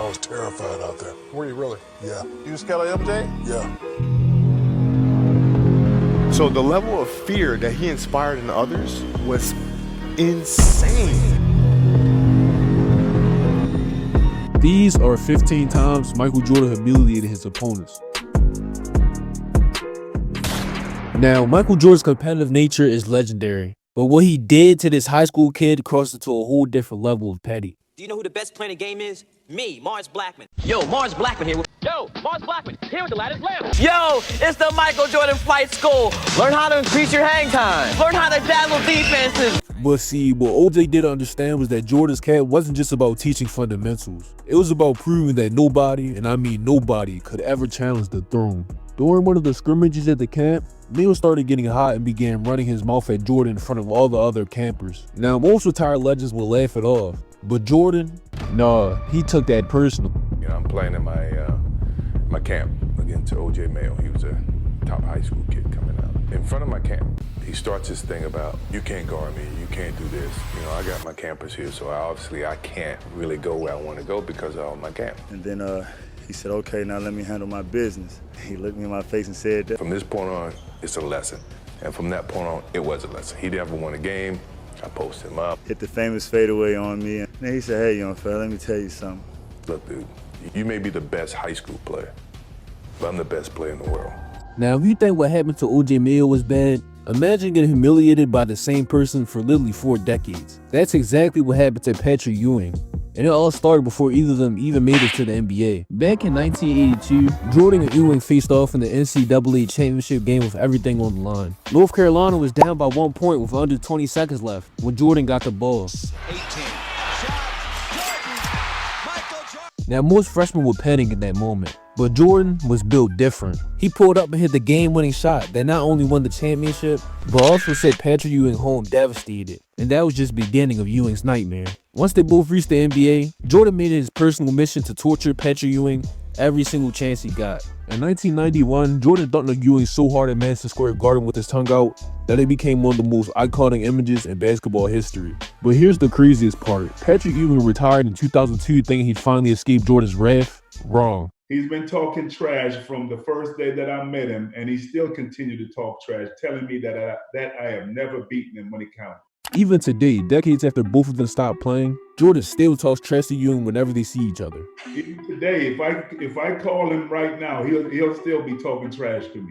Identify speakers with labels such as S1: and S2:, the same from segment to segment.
S1: I was terrified out there.
S2: Were you really?
S1: Yeah.
S2: You scared of MJ?
S1: Yeah.
S3: So the level of fear that he inspired in others was insane.
S4: These are 15 times Michael Jordan humiliated his opponents. Now, Michael Jordan's competitive nature is legendary, but what he did to this high school kid crossed into a whole different level of petty.
S5: Do you know who the best player in the game is? Me, Mars Blackman. Yo, Mars Blackman here. Yo, Mars Blackman here with the lattice lamp. Yo, it's the Michael Jordan Flight School. Learn how to increase your hang time. Learn how to dazzle defenses.
S4: But see, what OJ didn't understand was that Jordan's camp wasn't just about teaching fundamentals. It was about proving that nobody, and I mean nobody, could ever challenge the throne. During one of the scrimmages at the camp, Neil started getting hot and began running his mouth at Jordan in front of all the other campers. Now, most retired legends will laugh it off, but Jordan, nah, he took that personal.
S6: You know, I'm playing in my camp against OJ Mayo. He was a top high school kid coming out. In front of my camp, he starts this thing about, you can't guard me, you can't do this. You know, I got my campers here, so I can't really go where I want to go because of all my camp.
S7: And then he said, okay, now let me handle my business. He looked me in my face and said that.
S6: From this point on, it's a lesson. And from that point on, it was a lesson. He never won a game. I posted him up.
S7: Hit the famous fadeaway on me. And then he said, hey, young fella, let me tell you something.
S6: Look, dude, you may be the best high school player, but I'm the best player in the world.
S4: Now, if you think what happened to OJ Mayo was bad, imagine getting humiliated by the same person for literally 4 decades. That's exactly what happened to Patrick Ewing. And it all started before either of them even made it to the NBA. Back in 1982, Jordan and Ewing faced off in the NCAA championship game with everything on the line. North Carolina was down by 1 point with under 20 seconds left when Jordan got the ball.
S8: 18.
S4: Now, most freshmen were panicking in that moment, but Jordan was built different. He pulled up and hit the game-winning shot that not only won the championship, but also sent Patrick Ewing home devastated. And that was just the beginning of Ewing's nightmare. Once they both reached the NBA, Jordan made it his personal mission to torture Patrick Ewing every single chance he got. In 1991, Jordan dunked on Ewing so hard at Madison Square Garden with his tongue out that it became one of the most iconic images in basketball history. But here's the craziest part. Patrick Ewing retired in 2002 thinking he'd finally escaped Jordan's wrath. Wrong.
S9: He's been talking trash from the first day that I met him, and he still continued to talk trash, telling me that I have never beaten him when it counted.
S4: Even today, decades after both of them stopped playing, Jordan still talks trash to Ewing whenever they see each other.
S9: Even today, if I call him right now, he'll still be talking trash to me.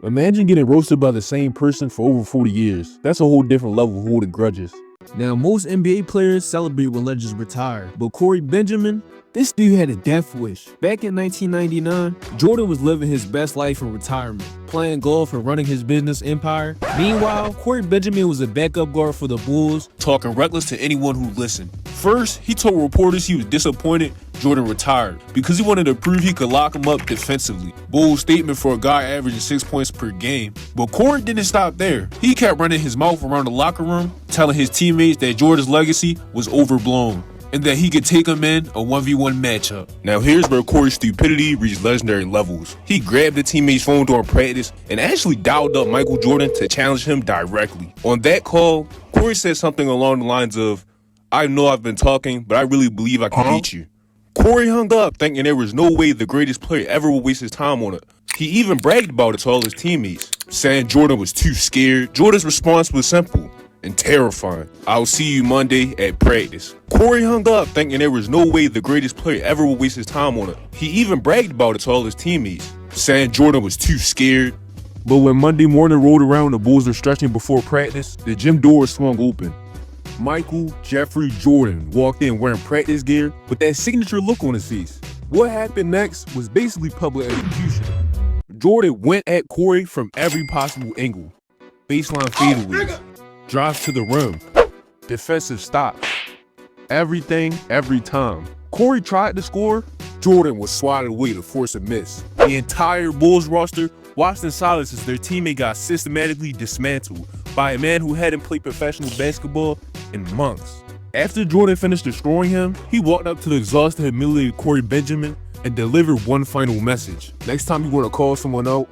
S4: Imagine getting roasted by the same person for over 40 years. That's a whole different level of holding grudges. Now, most NBA players celebrate when legends retire, but Corey Benjamin, this dude had a death wish. Back in 1999, Jordan was living his best life in retirement, playing golf and running his business empire. Meanwhile, Corey Benjamin was a backup guard for the Bulls, talking reckless to anyone who listened. First, he told reporters he was disappointed Jordan retired because he wanted to prove he could lock him up defensively. Bold statement for a guy averaging 6 points per game. But Corey didn't stop there. He kept running his mouth around the locker room, telling his teammates that Jordan's legacy was overblown and that he could take him in a 1v1 matchup. Now here's where Corey's stupidity reached legendary levels. He grabbed the teammate's phone during practice and actually dialed up Michael Jordan to challenge him directly. On that call, Corey said something along the lines of, I know I've been talking, but I really believe I can beat you. Corey hung up thinking there was no way the greatest player ever would waste his time on it. He even bragged about it to all his teammates, saying Jordan was too scared. Jordan's response was simple and terrifying. I'll see you Monday at practice. Corey hung up thinking there was no way the greatest player ever would waste his time on it. He even bragged about it to all his teammates, saying Jordan was too scared. But when Monday morning rolled around, the Bulls were stretching before practice, the gym doors swung open. Michael Jeffrey Jordan walked in wearing practice gear with that signature look on his face. What happened next was basically public execution. Jordan went at Corey from every possible angle. Baseline fadeaways, drives to the rim, defensive stops. Everything, every time. Corey tried to score, Jordan was swatted away to force a miss. The entire Bulls roster watched in silence as their teammate got systematically dismantled by a man who hadn't played professional basketball in months. After Jordan finished destroying him, he walked up to the exhausted, humiliated Corey Benjamin and delivered one final message. Next time you want to call someone out,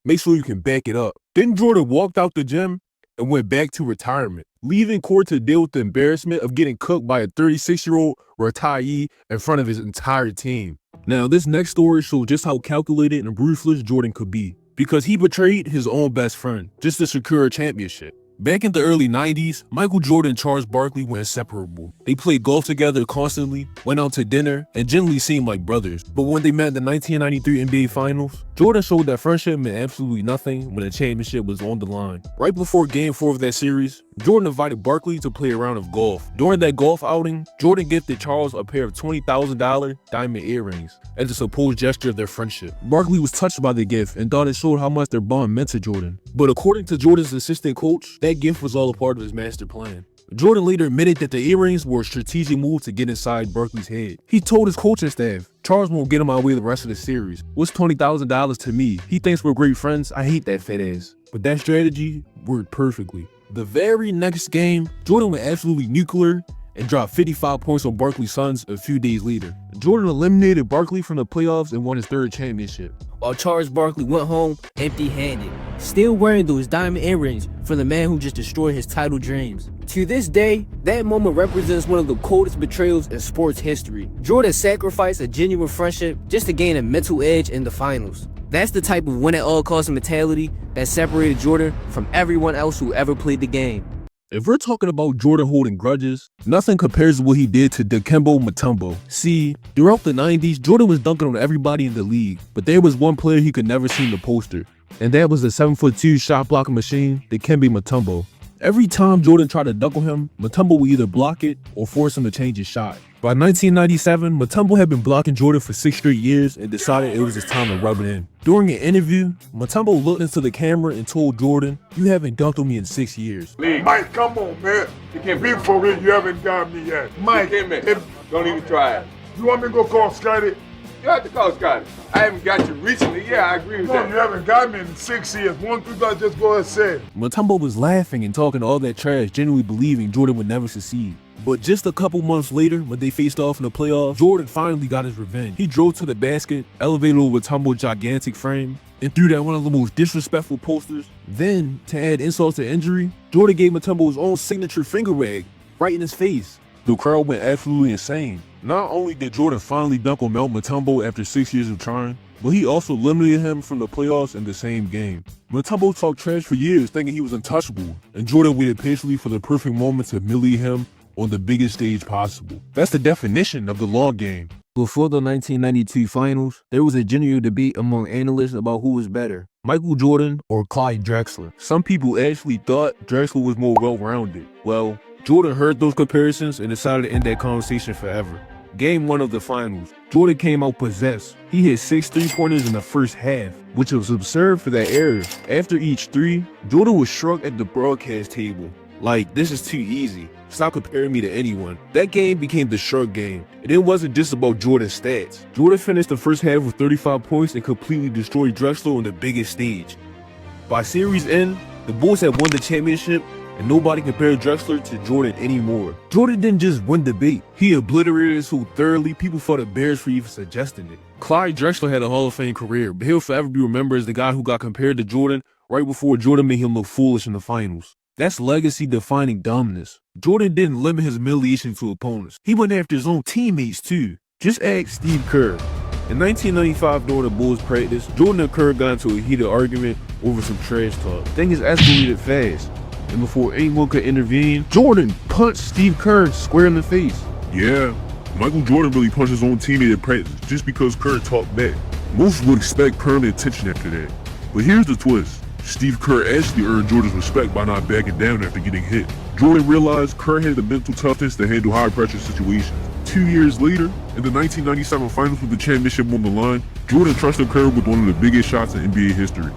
S4: make sure you can back it up. Then Jordan walked out the gym and went back to retirement, leaving court to deal with the embarrassment of getting cooked by a 36-year-old retiree in front of his entire team. Now, this next story shows just how calculated and ruthless Jordan could be, because he betrayed his own best friend just to secure a championship. Back in the early 90s, Michael Jordan and Charles Barkley were inseparable. They played golf together constantly, went out to dinner, and generally seemed like brothers. But when they met in the 1993 NBA Finals, Jordan showed that friendship meant absolutely nothing when the championship was on the line. Right before Game 4 of that series, Jordan invited Barkley to play a round of golf. During that golf outing, Jordan gifted Charles a pair of $20,000 diamond earrings as a supposed gesture of their friendship. Barkley was touched by the gift and thought it showed how much their bond meant to Jordan. But according to Jordan's assistant coach, that gift was all a part of his master plan. Jordan later admitted that the earrings were a strategic move to get inside Barkley's head. He told his coaching staff, "Charles won't get in my way the rest of the series. What's $20,000 to me? He thinks we're great friends. I hate that fat ass." But that strategy worked perfectly. The very next game, Jordan went absolutely nuclear and dropped 55 points on Barkley's Suns a few days later. Jordan eliminated Barkley from the playoffs and won his third championship,
S5: while Charles Barkley went home empty-handed, still wearing those diamond earrings from the man who just destroyed his title dreams. To this day, that moment represents one of the coldest betrayals in sports history. Jordan sacrificed a genuine friendship just to gain a mental edge in the finals. That's the type of win-at-all-costs mentality that separated Jordan from everyone else who ever played the game.
S4: If we're talking about Jordan holding grudges, nothing compares to what he did to Dikembe Mutombo. See, throughout the 90s, Jordan was dunking on everybody in the league, but there was one player he could never seem to poster, and that was the 7'2" shot blocking machine, Dikembe Mutombo. Every time Jordan tried to dunk on him, Mutombo would either block it or force him to change his shot. By 1997, Mutombo had been blocking Jordan for 6 straight years and decided it was his time to rub it in. During an interview, Mutombo looked into the camera and told Jordan, "You haven't dunked on me in 6 years."
S1: Mike, come on, man. You can't be for real. You haven't got me yet. Mike,
S2: don't even try it.
S1: You want me to go call Scotty?
S2: You have to call Scotty. I haven't got you recently. Yeah, I agree with that.
S1: You haven't got me in 6 years. One thing I just go ahead and say.
S4: Mutombo was laughing and talking all that trash, genuinely believing Jordan would never succeed. But just a couple months later, when they faced off in the playoffs, Jordan finally got his revenge. He drove to the basket, elevated over Mutombo's gigantic frame, and threw down one of the most disrespectful posters. Then, to add insult to injury, Jordan gave Mutombo his own signature finger wag right in his face. The crowd went absolutely insane. Not only did Jordan finally dunk on Mutombo after 6 years of trying, but he also eliminated him from the playoffs in the same game. Mutombo talked trash for years, thinking he was untouchable, and Jordan waited patiently for the perfect moment to humiliate him on the biggest stage possible. That's the definition of the long game. Before the 1992 finals, there was a genuine debate among analysts about who was better, Michael Jordan or Clyde Drexler. Some people actually thought Drexler was more well-rounded. Well, Jordan heard those comparisons and decided to end that conversation forever. Game 1 of the finals, Jordan came out possessed. He hit 6 3-pointers in the first half, which was absurd for that era. After each three, Jordan was shrugged at the broadcast table. Like, this is too easy. Stop comparing me to anyone. That game became the shrug game, and it wasn't just about Jordan's stats. Jordan finished the first half with 35 points and completely destroyed Drexler on the biggest stage. By series end, the Bulls had won the championship, and nobody compared Drexler to Jordan anymore. Jordan didn't just win the debate, he obliterated it so thoroughly people felt embarrassed for even suggesting it. Clyde Drexler had a Hall of Fame career, but he'll forever be remembered as the guy who got compared to Jordan right before Jordan made him look foolish in the finals. That's legacy-defining dominance. Jordan didn't limit his humiliation to opponents. He went after his own teammates too. Just ask Steve Kerr. In 1995, during the Bulls practice, Jordan and Kerr got into a heated argument over some trash talk. Things escalated fast, and before anyone could intervene, Jordan punched Steve Kerr square in the face.
S8: Yeah, Michael Jordan really punched his own teammate at practice just because Kerr talked back. Most would expect permanent attention after that. But here's the twist. Steve Kerr actually earned Jordan's respect by not backing down after getting hit. Jordan realized Kerr had the mental toughness to handle high-pressure situations. 2 years later, in the 1997 finals with the championship on the line, Jordan trusted Kerr with one of the biggest shots in NBA history.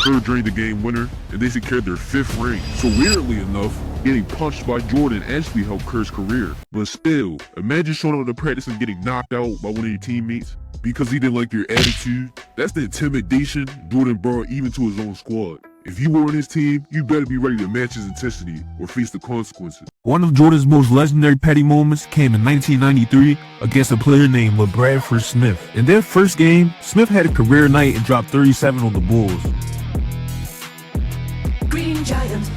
S8: Kerr drained the game winner, and they secured their 5th ring. So weirdly enough, getting punched by Jordan actually helped Kerr's career. But still, imagine showing up to practice and getting knocked out by one of your teammates because he didn't like your attitude. That's the intimidation Jordan brought even to his own squad. If you were on his team, you better be ready to match his intensity or face the consequences.
S4: One of Jordan's most legendary petty moments came in 1993 against a player named LeBradford Smith. In their first game, Smith had a career night and dropped 37 on the Bulls.
S10: Green Giant,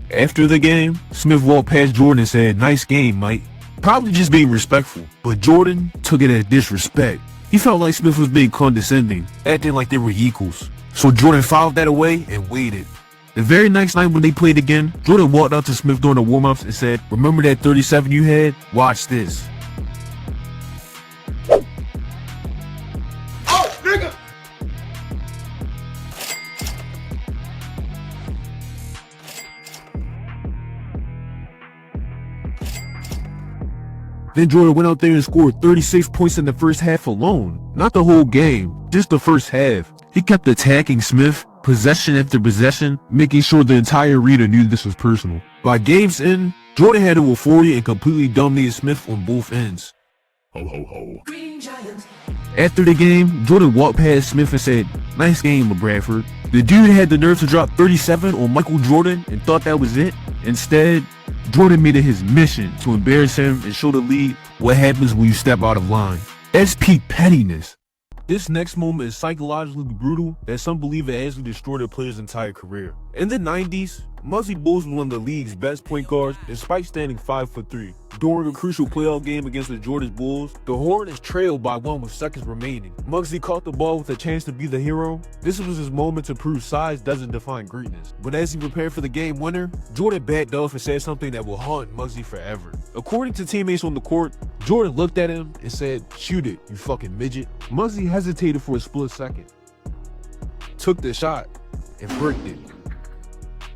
S4: After the game, Smith walked past Jordan and said, "Nice game, Mike." Probably just being respectful, but Jordan took it as disrespect. He felt like Smith was being condescending, acting like they were equals. So Jordan filed that away and waited. The very next night when they played again, Jordan walked out to Smith during the warm-ups and said, "Remember that 37 you had? Watch this."
S1: Oh, nigga!
S4: Then Jordan went out there and scored 36 points in the first half alone. Not the whole game, just the first half. He kept attacking Smith, possession after possession, making sure the entire arena knew this was personal. By game's end, Jordan had over 40 and completely dominated Smith on both ends.
S8: Ho ho ho.
S4: After the game, Jordan walked past Smith and said, "Nice game, Bradford." The dude had the nerve to drop 37 on Michael Jordan and thought that was it. Instead, Jordan made it his mission to embarrass him and show the league what happens when you step out of line. That's peak pettiness. This next moment is psychologically brutal, as some believe it actually destroyed a player's entire career. In the 90s, Muggsy Bogues was one of the league's best point guards despite standing 5'3". During a crucial playoff game against the Georgia Bulls, the Hornets trailed by 1 with seconds remaining. Muggsy caught the ball with a chance to be the hero. This was his moment to prove size doesn't define greatness. But as he prepared for the game winner, Jordan backed off and said something that will haunt Muggsy forever. According to teammates on the court, Jordan looked at him and said, "Shoot it, you fucking midget." Muggsy hesitated for a split second, took the shot, and bricked it.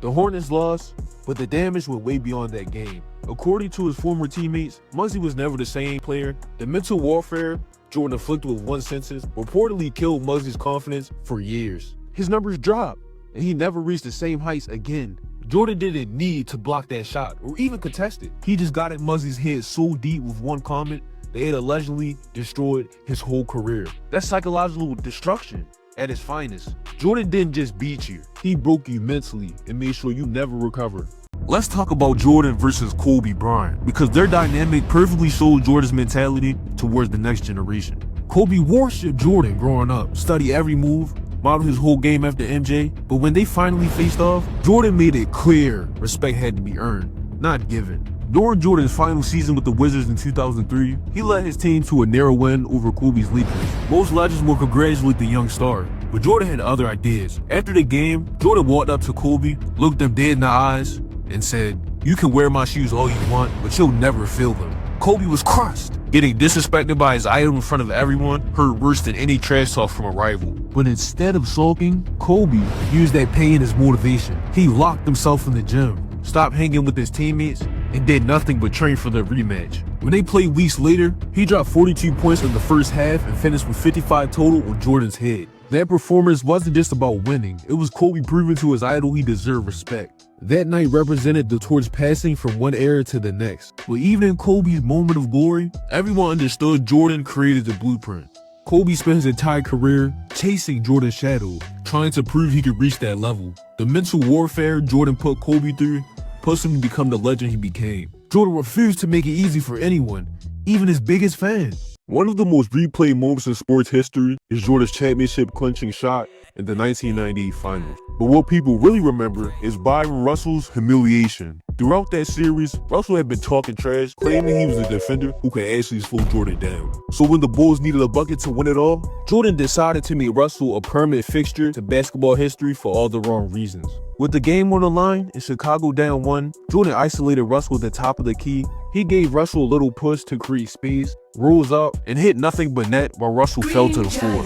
S4: The Hornets lost, but the damage went way beyond that game. According to his former teammates, Muggsy was never the same player. The mental warfare Jordan inflicted with one sentence reportedly killed Muggsy's confidence for years. His numbers dropped, and he never reached the same heights again. Jordan didn't need to block that shot or even contest it. He just got at Muggsy's head so deep with one comment that it allegedly destroyed his whole career. That's psychological destruction at its finest. Jordan didn't just beat you, he broke you mentally and made sure you never recover. Let's talk about Jordan versus Kobe Bryant, because their dynamic perfectly showed Jordan's mentality towards the next generation. Kobe worshipped Jordan growing up, studied every move, modeled his whole game after MJ, but when they finally faced off, Jordan made it clear respect had to be earned, not given. During Jordan's final season with the Wizards in 2003, he led his team to a narrow win over Kobe's Lakers. Most legends will congratulate the young star, but Jordan had other ideas. After the game, Jordan walked up to Kobe, looked him dead in the eyes, and said, "You can wear my shoes all you want, but you'll never feel them." Kobe was crushed. Getting disrespected by his idol in front of everyone hurt worse than any trash talk from a rival. But instead of sulking, Kobe used that pain as motivation. He locked himself in the gym, stopped hanging with his teammates, and did nothing but train for the rematch. When they played weeks later, he dropped 42 points in the first half and finished with 55 total on Jordan's head. That performance wasn't just about winning, it was Kobe proving to his idol he deserved respect. That night represented the torch passing from one era to the next. But even in Kobe's moment of glory, everyone understood Jordan created the blueprint. Kobe spent his entire career chasing Jordan's shadow, trying to prove he could reach that level. The mental warfare Jordan put Kobe through pushed him to become the legend he became. Jordan refused to make it easy for anyone, even his biggest fans.
S8: One of the most replayed moments in sports history is Jordan's championship clinching shot in the 1998 finals. But what people really remember is Byron Russell's humiliation. Throughout that series, Russell had been talking trash, claiming he was a defender who could actually slow Jordan down. So when the Bulls needed a bucket to win it all, Jordan decided to make Russell a permanent fixture to basketball history for all the wrong reasons. With the game on the line and Chicago down 1, Jordan isolated Russell at the top of the key. He gave Russell a little push to create space, rose up, and hit nothing but net while Russell fell to the floor.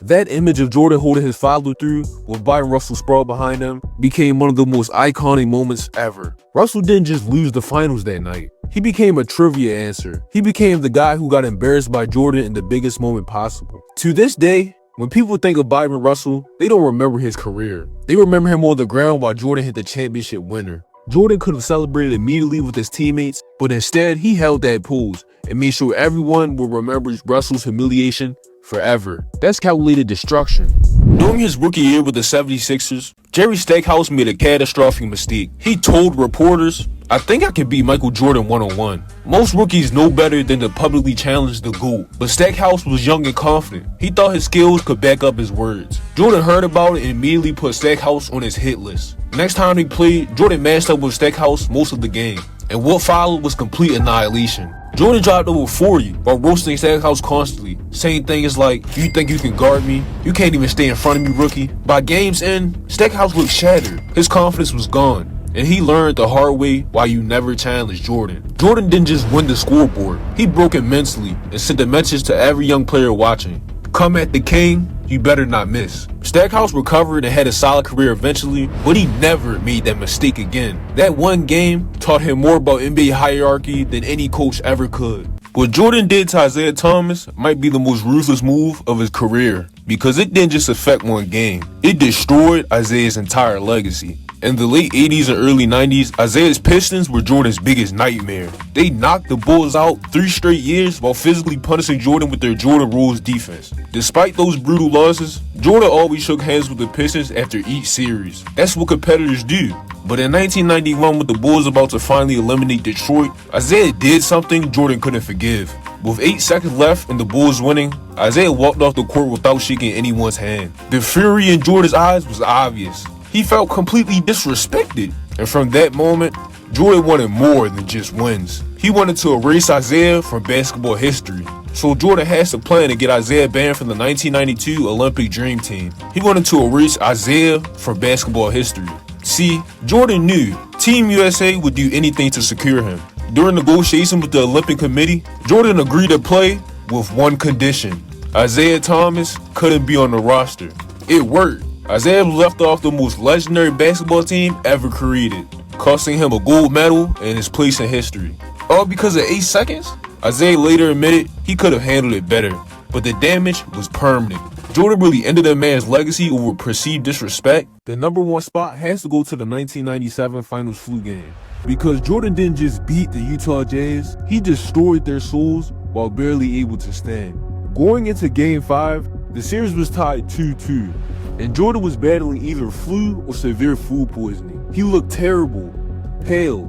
S8: That image of Jordan holding his follow-through with Byron Russell sprawled behind him became one of the most iconic moments ever. Russell didn't just lose the finals that night. He became a trivia answer. He became the guy who got embarrassed by Jordan in the biggest moment possible. To this day, when people think of Byron Russell, they don't remember his career. They remember him on the ground while Jordan hit the championship winner. Jordan could have celebrated immediately with his teammates, but instead he held that pose and made sure everyone will remember Russell's humiliation forever. That's calculated destruction. During his rookie year with the 76ers,
S4: Jerry Stackhouse made a catastrophic mistake. He told reporters, "I think I can beat Michael Jordan one-on-one." Most rookies know better than to publicly challenge the GOAT, but Stackhouse was young and confident. He thought his skills could back up his words. Jordan heard about it and immediately put Stackhouse on his hit list. Next time they played, Jordan matched up with Stackhouse most of the game, and what followed was complete annihilation. Jordan dropped over 40 while roasting Stackhouse constantly, saying things like, "You think you can guard me? You can't even stay in front of me, rookie." By game's end, Stackhouse looked shattered. His confidence was gone, and he learned the hard way why you never challenge Jordan. Jordan didn't just win the scoreboard, he broke it mentally and sent a message to every young player watching. Come at the king, you better not miss. Stackhouse recovered and had a solid career eventually, but he never made that mistake again. That one game taught him more about NBA hierarchy than any coach ever could. What Jordan did to Isaiah Thomas might be the most ruthless move of his career, because it didn't just affect one game, it destroyed Isaiah's entire legacy. In the late 80s and early 90s, Isaiah's Pistons were Jordan's biggest nightmare. They knocked the Bulls out 3 straight years while physically punishing Jordan with their Jordan rules defense. Despite those brutal losses, Jordan always shook hands with the Pistons after each series. That's what competitors do. But in 1991, with the Bulls about to finally eliminate Detroit, Isaiah did something Jordan couldn't forgive. With 8 seconds left and the Bulls winning, Isaiah walked off the court without shaking anyone's hand. The fury in Jordan's eyes was obvious. He felt completely disrespected. And from that moment, Jordan wanted more than just wins. He wanted to erase Isaiah from basketball history. So Jordan has a plan to get Isaiah banned from the 1992 Olympic Dream Team. He wanted to erase Isaiah from basketball history. See, Jordan knew Team USA would do anything to secure him. During negotiations with the Olympic Committee, Jordan agreed to play with one condition: Isaiah Thomas couldn't be on the roster. It worked. Isaiah was left off the most legendary basketball team ever created, costing him a gold medal and his place in history. All because of 8 seconds? Isaiah later admitted he could have handled it better, but the damage was permanent. Jordan really ended a man's legacy over perceived disrespect. The #1 spot has to go to the 1997 Finals flu game, because Jordan didn't just beat the Utah Jazz, he destroyed their souls while barely able to stand. Going into Game 5, the series was tied 2-2, and Jordan was battling either flu or severe food poisoning. He looked terrible, pale,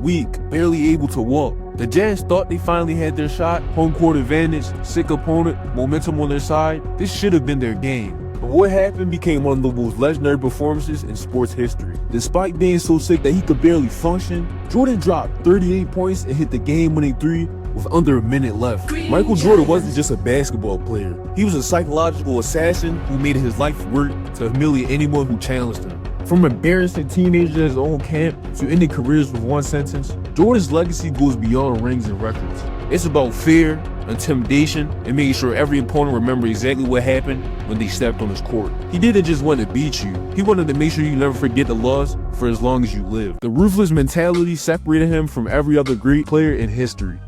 S4: weak, barely able to walk. The Jazz thought they finally had their shot, home court advantage, sick opponent, momentum on their side. This should have been their game. But what happened became one of the most legendary performances in sports history. Despite being so sick that he could barely function, Jordan dropped 38 points and hit the game-winning 3 with under a minute left. Michael Jordan wasn't just a basketball player. He was a psychological assassin who made it his life's work to humiliate anyone who challenged him. From embarrassing teenagers in his own camp to ending careers with one sentence, Jordan's legacy goes beyond rings and records. It's about fear, intimidation, and making sure every opponent remembers exactly what happened when they stepped on his court. He didn't just want to beat you, he wanted to make sure you never forget the loss for as long as you live. The ruthless mentality separated him from every other great player in history.